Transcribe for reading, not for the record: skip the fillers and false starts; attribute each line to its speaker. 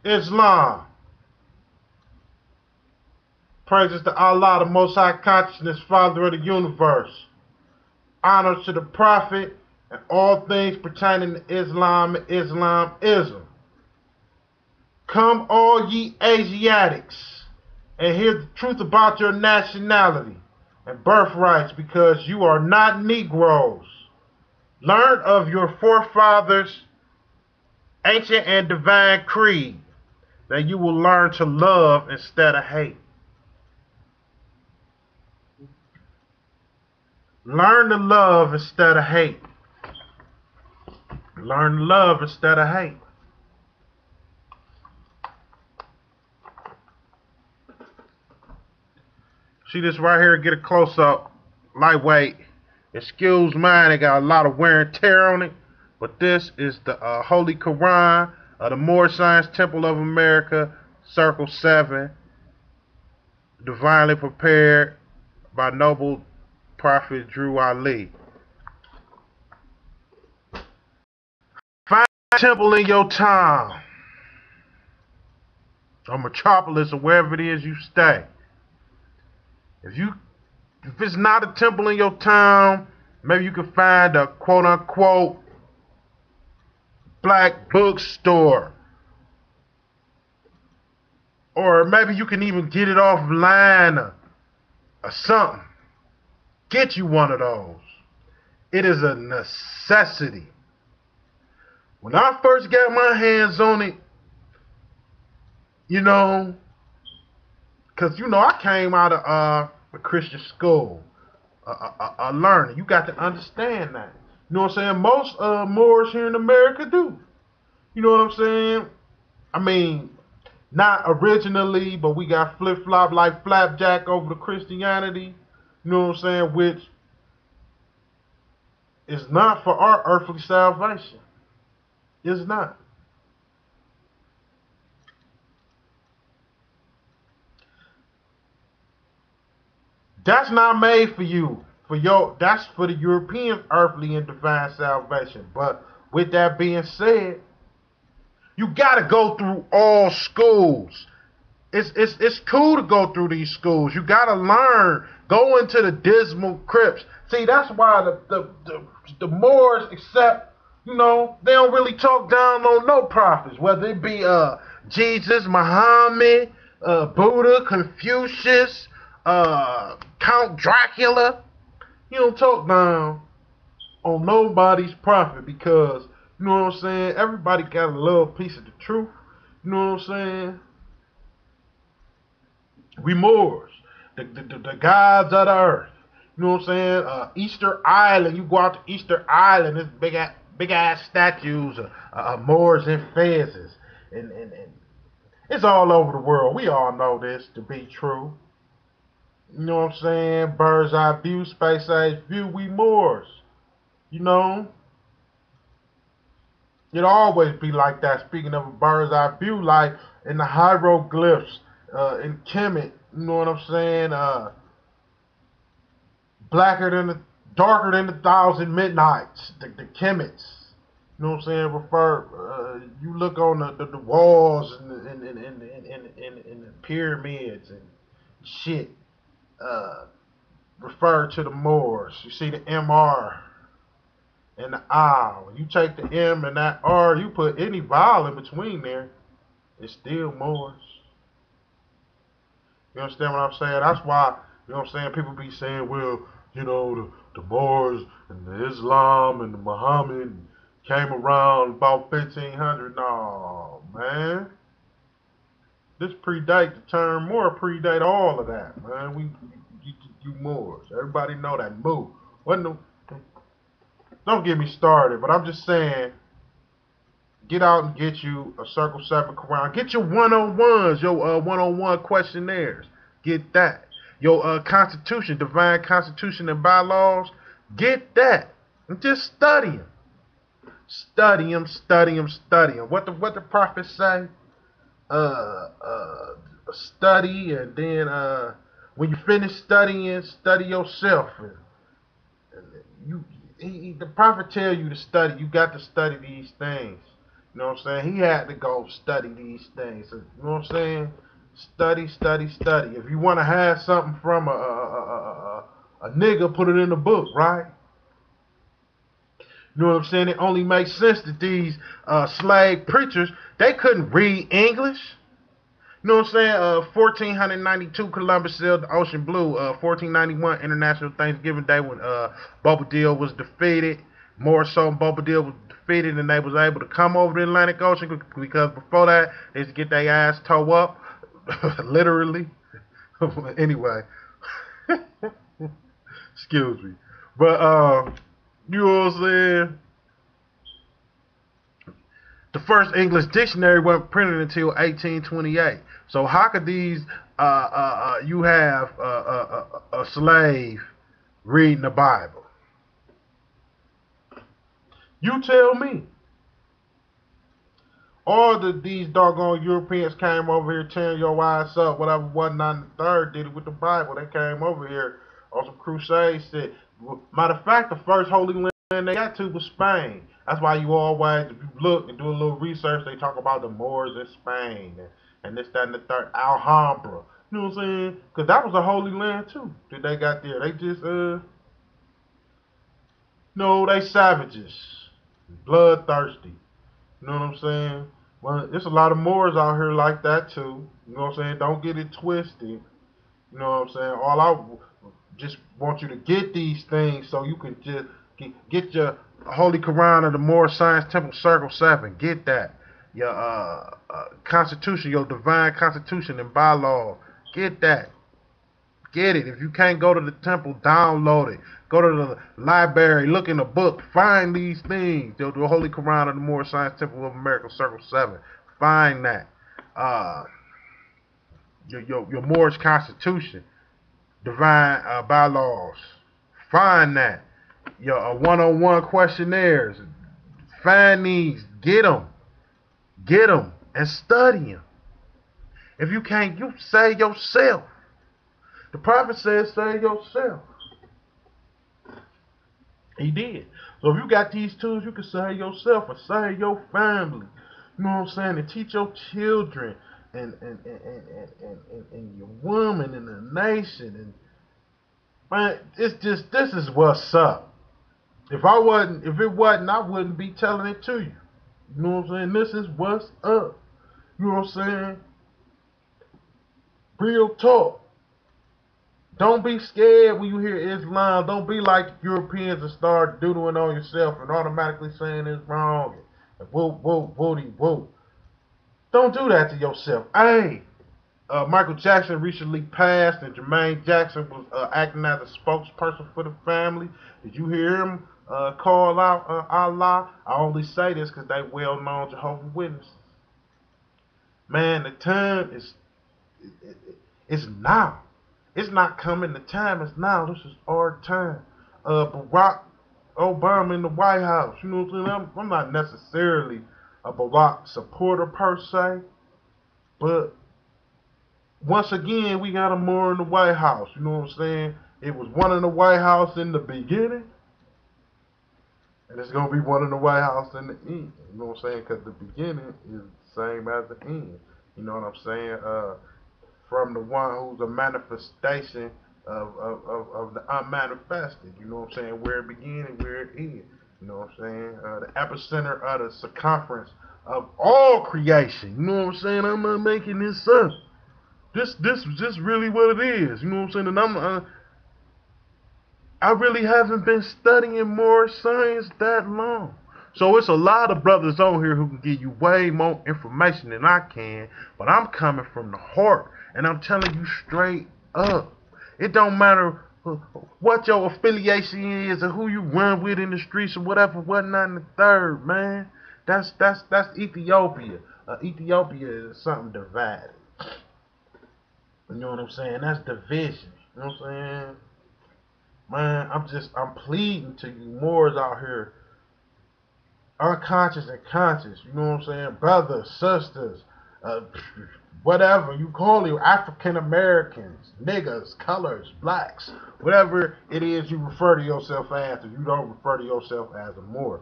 Speaker 1: Islam. Praises to Allah, the Most High Consciousness, Father of the universe. Honor to the Prophet and all things pertaining to Islam and Islamism. Come, all ye Asiatics, and hear the truth about your nationality and birthrights, because you are not Negroes. Learn of your forefathers' ancient and divine creed, that you will learn to love instead of hate. Learn to love instead of hate. Learn to love instead of hate. See this right here, get a close up. Lightweight. Excuse mine, it got a lot of wear and tear on it. But this is the Holy Quran of the Moorish Science Temple of America, Circle 7. Divinely prepared by noble Prophet Drew Ali. Find a temple in your town, or metropolis, or wherever it is you stay. If it's not a temple in your town, maybe you can find a quote unquote black bookstore. Or maybe you can even get it offline or something. Get you one of those. It is a necessity. When I first got my hands on it, because I came out of a Christian school, a learner. You got to understand that. You know what I'm saying? Most Moors here in America do. You know what I'm saying? I mean, not originally, but we got flip-flop like flapjack over to Christianity. You know what I'm saying? Which is not for our earthly salvation. It's not. That's not made for you. That's for the European earthly and divine salvation. But with that being said, you gotta go through all schools. It's cool to go through these schools. You gotta learn. Go into the dismal crypts. See, that's why the Moors accept, they don't really talk down on no prophets, whether it be Jesus, Muhammad, Buddha, Confucius, Count Dracula. You don't talk down on nobody's prophet, because you know what I'm saying? Everybody got a little piece of the truth. You know what I'm saying? We Moors, the gods of the earth. You know what I'm saying? Easter Island. You go out to Easter Island. There's big ass statues of Moors and fezzes, and it's all over the world. We all know this to be true. You know what I'm saying? Bird's eye view, space age view. We Moors. You know, it always be like that. Speaking of a bird's eye view, like in the hieroglyphs, in Kemet. You know what I'm saying? Darker than the thousand midnights. The Kemets. You know what I'm saying? You look on the walls and the pyramids and shit. Refer to the Moors. You see the MR and the I. When you take the M and that R, you put any vowel in between there, it's still Moors. You understand what I'm saying? That's why, you know what I'm saying, people be saying, well, the Moors and the Islam and the Muhammad came around about 1500. No, man. This predate the term Moor, predate all of that, man. You Moors. Everybody know that. Moo. Don't get me started, but I'm just saying, get out and get you a Circle 7 Quran. Get your one-on-ones, your one-on-one questionnaires. Get that. Your Constitution, Divine Constitution and Bylaws. Get that. And just study them. Study them, study them, study them. What the prophets say? Study, and then when you finish studying, study yourself. And the prophet tell you to study. You got to study these things. You know what I'm saying? He had to go study these things. You know what I'm saying? Study, study, study. If you want to have something from a nigga, put it in the book, right? You know what I'm saying? It only makes sense that these slave preachers, they couldn't read English. You know what I'm saying? 1492, Columbus sailed the ocean blue. 1491, International Thanksgiving Day, when Bobadil was defeated. More so, Bobadil was defeated, and they was able to come over the Atlantic Ocean because before that, they used to get their ass towed up, literally. Anyway, excuse me, but you know what I'm saying? The first English dictionary wasn't printed until 1828. So how could these you have a slave reading the Bible? You tell me. All these doggone Europeans came over here tearing your ass up, whatever, whatnot, and the third did it with the Bible. They came over here on some crusades. Said, matter of fact, the first holy land they got to was Spain. That's why you always, if you look and do a little research, they talk about the Moors in Spain and this, that, and the third, Alhambra. You know what I'm saying? Because that was a holy land too that they got there. They just, no, they savages, bloodthirsty. You know what I'm saying? Well, there's a lot of Moors out here like that too. You know what I'm saying? Don't get it twisted. You know what I'm saying? All I just want you to get these things so you can just get your Holy Quran of the Moorish Science Temple Circle 7. Get that. Your Constitution, your divine Constitution and bylaw. Get that. Get it. If you can't go to the temple, download it. Go to the library, look in the book, find these things. The Holy Quran of the Moorish Science Temple of America, Circle 7. Find that. Your Moorish Constitution, divine bylaws. Find that. Your one-on-one questionnaires. Find these. Get them. Get them and study them. If you can't, you save yourself. The prophet says, save yourself. He did. So if you got these tools, you can save yourself and save your family. You know what I'm saying? And teach your children and your woman and the nation. And man, it's just, this is what's up. If it wasn't, I wouldn't be telling it to you. You know what I'm saying? This is what's up. You know what I'm saying? Real talk. Don't be scared when you hear Islam. Don't be like Europeans and start doodling on yourself and automatically saying it's wrong. And whoop, whoop, woody, whoop. Don't do that to yourself. Hey, Michael Jackson recently passed, and Jermaine Jackson was acting as a spokesperson for the family. Did you hear him call out Allah? I only say this because they well-known Jehovah's Witnesses. Man, the time is now. It's not coming. The time is now. This is our time. Barack Obama in the White House. You know what I'm saying? I'm not necessarily a Barack supporter per se, but once again, we got a Moor in the White House. You know what I'm saying? It was one in the White House in the beginning, and it's going to be one in the White House in the end. You know what I'm saying? Because the beginning is the same as the end. You know what I'm saying? From the one who's a manifestation of the unmanifested. You know what I'm saying? Where it began and where it ends. You know what I'm saying? The epicenter of the circumference of all creation. You know what I'm saying? I'm not making this up. This is just really what it is. You know what I'm saying? And I really haven't been studying more science that long. So it's a lot of brothers on here who can give you way more information than I can, but I'm coming from the heart, and I'm telling you straight up. It don't matter what your affiliation is or who you run with in the streets or whatever, whatnot in the third, man. That's Ethiopia. Ethiopia is something divided. You know what I'm saying? That's division. You know what I'm saying? Man, I'm pleading to you Moors out here, unconscious and conscious, you know what I'm saying? Brothers, sisters, whatever you call you, African Americans, niggas, colors, blacks, whatever it is you refer to yourself as, if you don't refer to yourself as a Moor.